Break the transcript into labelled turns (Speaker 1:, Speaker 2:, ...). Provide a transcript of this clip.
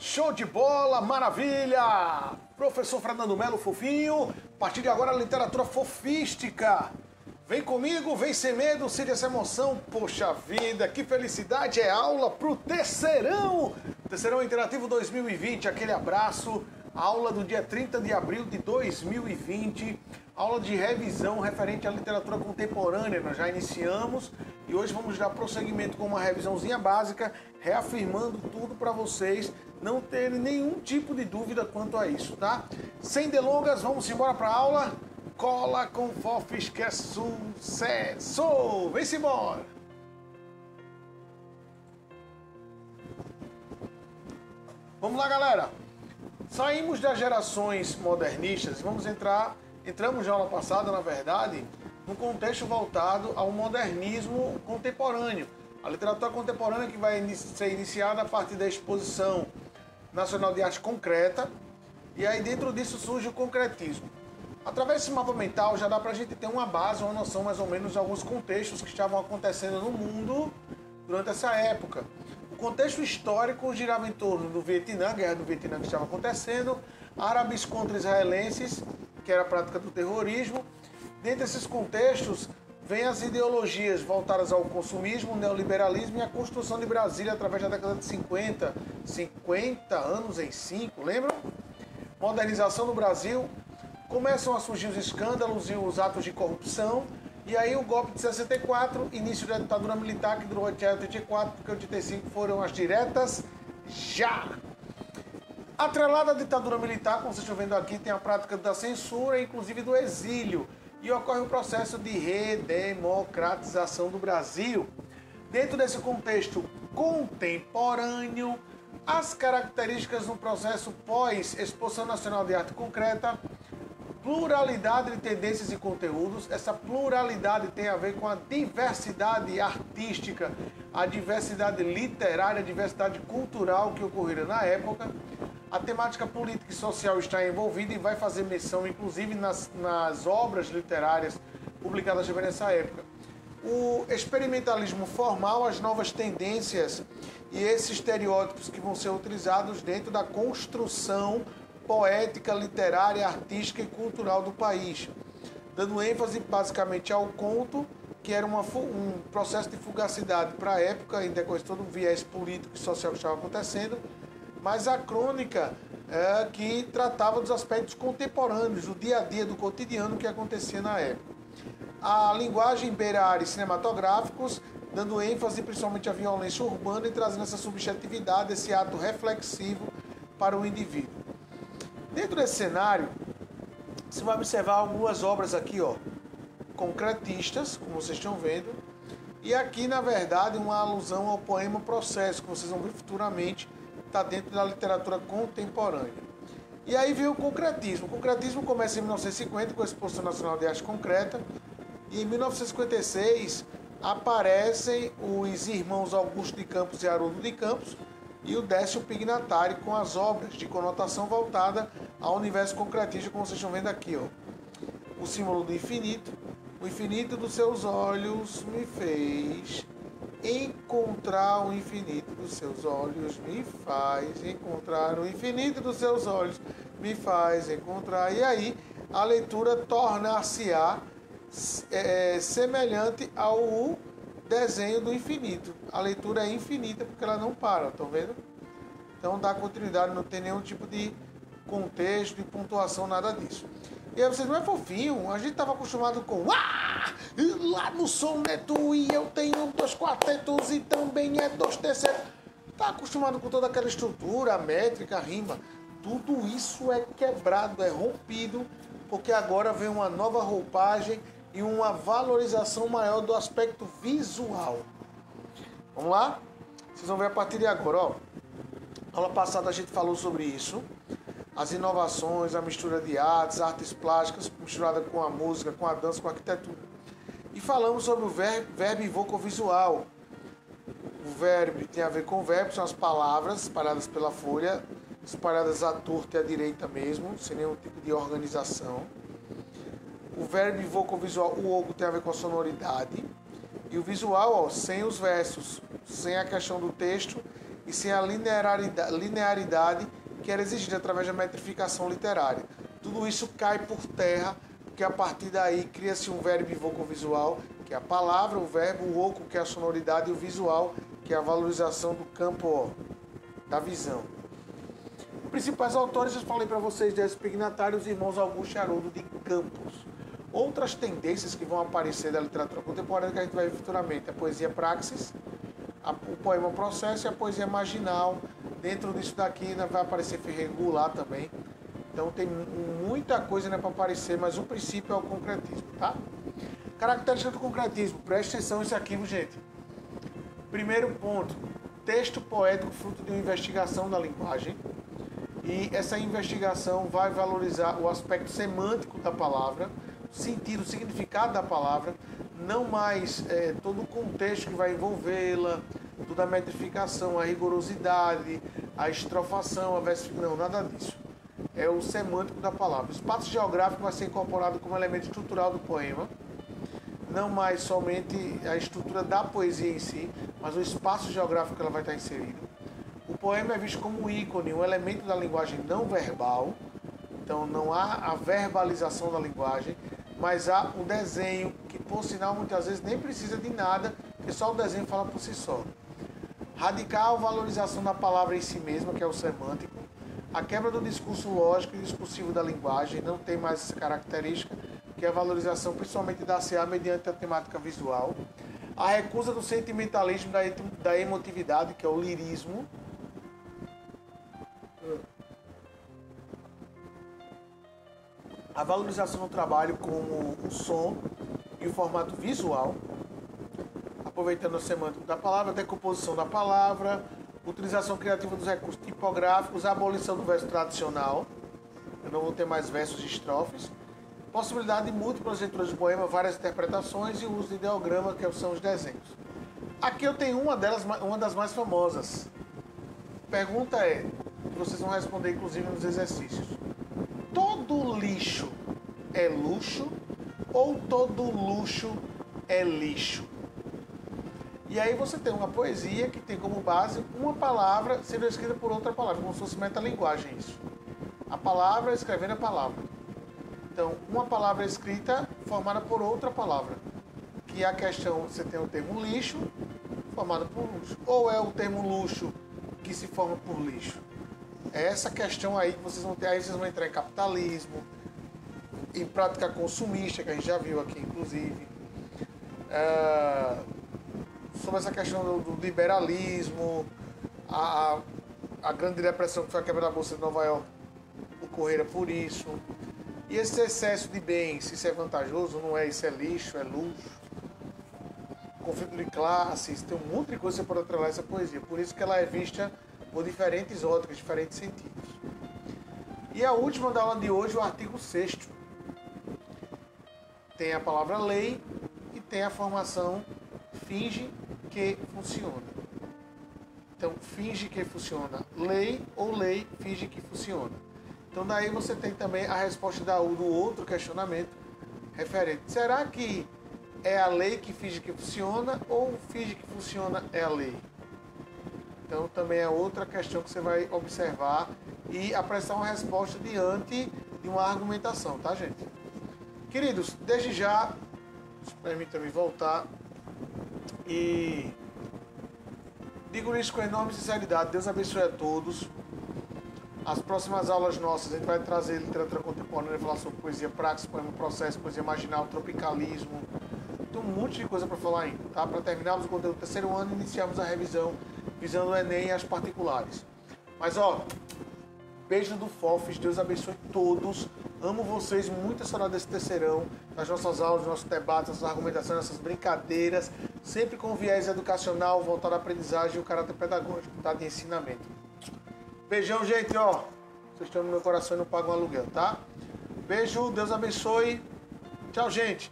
Speaker 1: Show de bola, maravilha! Professor Fernando Melo Fofinho, a partir de agora a literatura fofística. Vem comigo, vem sem medo, sente essa emoção. Poxa vida, que felicidade! É aula pro Terceirão! Terceirão Interativo 2020, aquele abraço. Aula do dia 30 de abril de 2020. Aula de revisão referente à literatura contemporânea. Nós já iniciamos e hoje vamos dar prosseguimento com uma revisãozinha básica, reafirmando tudo para vocês não terem nenhum tipo de dúvida quanto a isso, tá? Sem delongas, vamos embora para a aula. Cola com Fofis que é sucesso! Vem-se embora! Vamos lá, galera! Saímos das gerações modernistas, entramos na aula passada, na verdade, num contexto voltado ao modernismo contemporâneo. A literatura contemporânea que vai ser iniciada a partir da Exposição Nacional de Arte Concreta, e aí dentro disso surge o concretismo. Através desse mapa mental já dá para a gente ter uma base, uma noção mais ou menos de alguns contextos que estavam acontecendo no mundo durante essa época. O contexto histórico girava em torno do Vietnã, a guerra do Vietnã que estava acontecendo, árabes contra israelenses, que era a prática do terrorismo. Dentro desses contextos, vêm as ideologias voltadas ao consumismo, o neoliberalismo e a construção de Brasília através da década de 50. 50 anos em 5, lembram? Modernização no Brasil, começam a surgir os escândalos e os atos de corrupção, e aí o golpe de 64, início da ditadura militar que durou até 84, porque 85 foram as diretas já. Atrelada à ditadura militar, como vocês estão vendo aqui, tem a prática da censura, inclusive do exílio, e ocorre o processo de redemocratização do Brasil. Dentro desse contexto contemporâneo, as características do processo pós-Exposição Nacional de Arte Concreta, pluralidade de tendências e conteúdos. Essa pluralidade tem a ver com a diversidade artística, a diversidade literária, a diversidade cultural que ocorreram na época. A temática política e social está envolvida e vai fazer menção, inclusive, nas obras literárias publicadas também nessa época. O experimentalismo formal, as novas tendências e esses estereótipos que vão ser utilizados dentro da construção poética, literária, artística e cultural do país, dando ênfase basicamente ao conto, que era um processo de fugacidade para a época, em decorrência de todo o viés político e social que estava acontecendo, mas a crônica que tratava dos aspectos contemporâneos, do dia a dia, do cotidiano que acontecia na época. A linguagem beira áreas cinematográficos, dando ênfase principalmente à violência urbana e trazendo essa subjetividade, esse ato reflexivo para o indivíduo. Dentro desse cenário, você vai observar algumas obras aqui, ó, concretistas, como vocês estão vendo, e aqui, na verdade, uma alusão ao poema Processo, que vocês vão ver futuramente, está dentro da literatura contemporânea. E aí veio o concretismo. O concretismo começa em 1950 com a Exposição Nacional de Arte Concreta, e em 1956 aparecem os irmãos Augusto de Campos e Haroldo de Campos, e o Décio Pignatari com as obras de conotação voltada ao universo concretista, como vocês estão vendo aqui, ó. O símbolo do infinito. O infinito dos seus olhos me fez encontrar o infinito dos seus olhos, me faz encontrar o infinito dos seus olhos, me faz encontrar. E aí a leitura torna-se-á semelhante ao desenho do infinito. A leitura é infinita porque ela não para, estão vendo? Então dá continuidade, não tem nenhum tipo de contexto, de pontuação, nada disso. E aí vocês, não é fofinho? A gente estava acostumado com lá no soneto e eu tenho 2 quartetos e também é 2 terceiros. Está acostumado com toda aquela estrutura, a métrica, a rima. Tudo isso é quebrado, é rompido, porque agora vem uma nova roupagem e uma valorização maior do aspecto visual. Vamos lá? Vocês vão ver a partir de agora, ó. Na aula passada a gente falou sobre isso. As inovações, a mistura de artes plásticas, misturada com a música, com a dança, com a arquitetura. E falamos sobre o verbo vocovisual. O verbo tem a ver com o verbo, são as palavras espalhadas pela folha, espalhadas à torta e à direita mesmo, sem nenhum tipo de organização. O verbo vocovisual, o ogo, tem a ver com a sonoridade. E o visual, ó, sem os versos, sem a questão do texto e e sem a linearidade que era exigida através da metrificação literária. Tudo isso cai por terra, porque a partir daí cria-se um verbo vocovisual, que é a palavra, o verbo, o oco, que é a sonoridade, e o visual, que é a valorização do campo da visão. Principais autores, eu falei para vocês, Décio Pignatário, os irmãos Augusto e Haroldo de Campos. Outras tendências que vão aparecer da literatura contemporânea que a gente vai ver futuramente, a poesia praxis, o poema processo e a poesia marginal. Dentro disso daqui vai aparecer Ferreira Goulart também. Então tem muita coisa para aparecer, mas o princípio é o concretismo, tá? Característica do concretismo, preste atenção nesse aqui, gente. Primeiro ponto, texto poético fruto de uma investigação da linguagem. E essa investigação vai valorizar o aspecto semântico da palavra, o significado da palavra, não mais todo o contexto que vai envolvê-la, toda a metrificação, a rigorosidade, a estrofação, a versificação, não, nada disso. É o semântico da palavra. O espaço geográfico vai ser incorporado como elemento estrutural do poema, não mais somente a estrutura da poesia em si, mas o espaço geográfico que ela vai estar inserido. O poema é visto como um ícone, um elemento da linguagem não verbal, então não há a verbalização da linguagem, mas há o desenho, que por sinal muitas vezes nem precisa de nada, porque só o desenho fala por si só. Radical valorização da palavra em si mesma, que é o semântico. A quebra do discurso lógico e discursivo da linguagem, não tem mais essa característica, que é a valorização principalmente da CA mediante a temática visual. A recusa do sentimentalismo, da emotividade, que é o lirismo. A valorização do trabalho como o som e o formato visual, aproveitando o semântico da palavra, a decomposição da palavra, utilização criativa dos recursos tipográficos, a abolição do verso tradicional, eu não vou ter mais versos e estrofes, possibilidade de múltiplas leituras de poema, várias interpretações e o uso de ideograma, que são os desenhos. Aqui eu tenho uma das mais famosas. Pergunta é, que vocês vão responder inclusive nos exercícios. Todo lixo é luxo ou todo luxo é lixo? E aí você tem uma poesia que tem como base uma palavra sendo escrita por outra palavra, como se fosse metalinguagem isso. A palavra escrevendo a palavra. Então, uma palavra escrita formada por outra palavra. Que é a questão, você tem o termo lixo formado por luxo. Ou é o termo luxo que se forma por lixo? É essa questão aí que vocês vão ter. Aí vocês vão entrar em capitalismo, em prática consumista, que a gente já viu aqui, inclusive. Sobre essa questão do liberalismo, a grande depressão que foi a quebra da Bolsa de Nova York ocorrera por isso. E esse excesso de bens, isso é vantajoso, não é? Isso é lixo, é luxo. Conflito de classes, tem um monte de coisa que você pode atrelar essa poesia. Por isso que ela é vista por diferentes óticas, diferentes sentidos. E a última da aula de hoje, o artigo 6º. Tem a palavra lei e tem a formação finge que funciona. Então, finge que funciona lei ou lei finge que funciona. Então, daí você tem também a resposta do outro questionamento referente. Será que é a lei que finge que funciona ou finge que funciona é a lei? Então, também é outra questão que você vai observar e aprestar uma resposta diante de uma argumentação, tá, gente? Queridos, desde já, permitam-me voltar e digo isso com enorme sinceridade. Deus abençoe a todos. As próximas aulas nossas, a gente vai trazer literatura contemporânea, falar sobre poesia praxis, poema processo, poesia marginal, tropicalismo. Tem um monte de coisa para falar ainda, tá? Para terminarmos o conteúdo do 3º ano e iniciarmos a revisão visando o Enem e as particulares. Mas, ó, beijo do Fofes, Deus abençoe todos. Amo vocês, muita saudade desse terceirão, nas nossas aulas, nos nossos debates, nossas argumentações, nossas brincadeiras, sempre com viés educacional, voltado à aprendizagem e o caráter pedagógico, tá? De ensinamento. Beijão, gente, ó. Vocês estão no meu coração e não pagam aluguel, tá? Beijo, Deus abençoe. Tchau, gente.